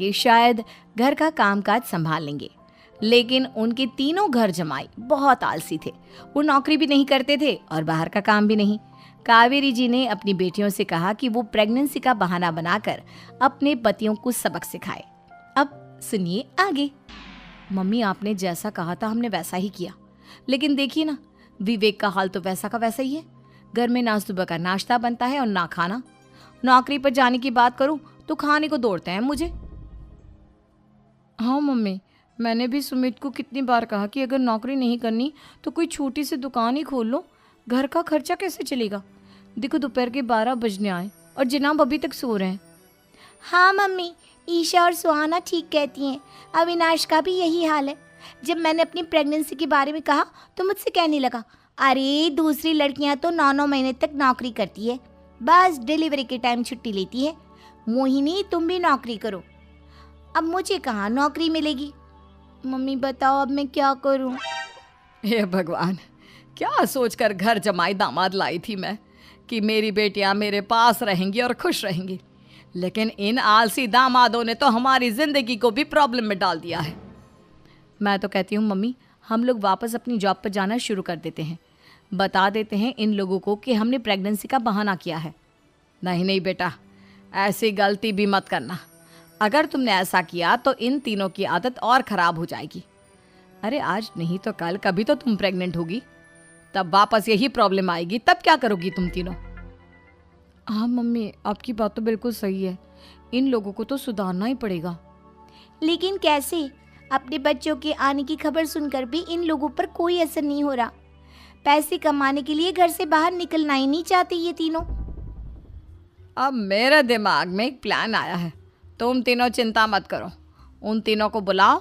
ये शायद घर का कामकाज संभाल लेंगे, लेकिन उनके तीनों घर जमाई बहुत आलसी थे। वो नौकरी भी नहीं करते थे और बाहर का काम भी नहीं। कावेरी जी ने अपनी बेटियों से कहा कि वो प्रेगनेंसी का बहाना बनाकर अपने पतियों को सबक सिखाए। अब सुनिए आगे। मम्मी, आपने जैसा कहा था हमने वैसा ही किया, लेकिन देखिए ना, विवेक का हाल तो वैसा का वैसा ही है। घर में ना सुबह का नाश्ता बनता है और ना खाना। नौकरी पर जाने की बात करूं तो खाने को दौड़ते हैं मुझे। हाँ मम्मी, मैंने भी सुमित को कितनी बार कहा कि अगर नौकरी नहीं करनी तो कोई छोटी सी दुकान ही खोल लो। घर का खर्चा कैसे चलेगा? देखो दोपहर के 12 बजने आए और जनाब अभी तक सो रहे हैं। हाँ मम्मी, ईशा और सुहाना ठीक कहती हैं। अविनाश का भी यही हाल है। जब मैंने अपनी प्रेगनेंसी के बारे में कहा तो मुझसे कहने लगा, अरे दूसरी लड़कियां तो 9-9 महीने तक नौकरी करती है, बस डिलीवरी के टाइम छुट्टी लेती है। मोहिनी, तुम भी नौकरी करो। अब मुझे कहाँ नौकरी मिलेगी? मम्मी बताओ अब मैं क्या करूँ? हे भगवान, क्या सोचकर घर जमाई दामाद लाई थी मैं कि मेरी बेटियां मेरे पास रहेंगी और खुश रहेंगी, लेकिन इन आलसी दामादों ने तो हमारी जिंदगी को भी प्रॉब्लम में डाल दिया है। मैं तो कहती हूँ मम्मी, हम लोग वापस अपनी जॉब पर जाना शुरू कर देते हैं। बता देते हैं इन लोगों को कि हमने प्रेगनेंसी का बहाना किया है। नहीं नहीं बेटा, ऐसी गलती भी मत करना। अगर तुमने ऐसा किया तो इन तीनों की आदत और ख़राब हो जाएगी। अरे आज नहीं तो कल कभी तो तुम प्रेग्नेंट होगी, तब वापस यही प्रॉब्लम आएगी। तब क्या करोगी तुम तीनों? हाँ मम्मी, आपकी बात तो बिल्कुल सही है। इन लोगों को तो सुधारना ही पड़ेगा। लेकिन कैसे? अपने बच्चों के आने की खबर सुनकर भी इन लोगों पर कोई असर नहीं हो रहा। पैसे कमाने के लिए घर से बाहर निकलना ही नहीं चाहते ये तीनों। अब मेरे दिमाग में एक प्लान आया है। तुम तीनों चिंता मत करो, उन तीनों को बुलाओ,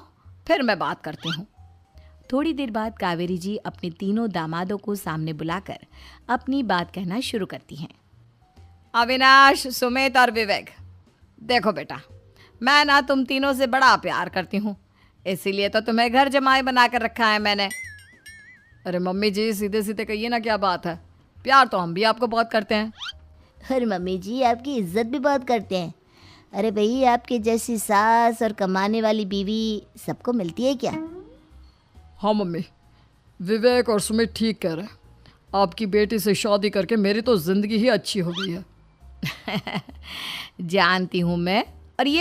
फिर मैं बात करती हूँ। थोड़ी देर बाद कावेरी जी अपने तीनों दामादों को सामने बुलाकर अपनी बात कहना शुरू करती हैं। अविनाश, सुमित और विवेक, देखो बेटा, मैं ना तुम तीनों से बड़ा प्यार करती हूँ, इसीलिए तो तुम्हें घर जमाई बना कर रखा है मैंने। अरे मम्मी जी, सीधे सीधे कहिए ना, क्या बात है? प्यार तो हम भी आपको बहुत करते हैं। अरे मम्मी जी, आपकी इज्जत भी बहुत करते हैं। अरे भाई, आपके जैसी सास और कमाने वाली बीवी सबको मिलती है क्या? हाँ मम्मी, विवेक और सुमित ठीक कह रहे हैं। आपकी बेटी से शादी करके मेरी तो ज़िंदगी ही अच्छी हो गई है। जानती हूँ मैं, और ये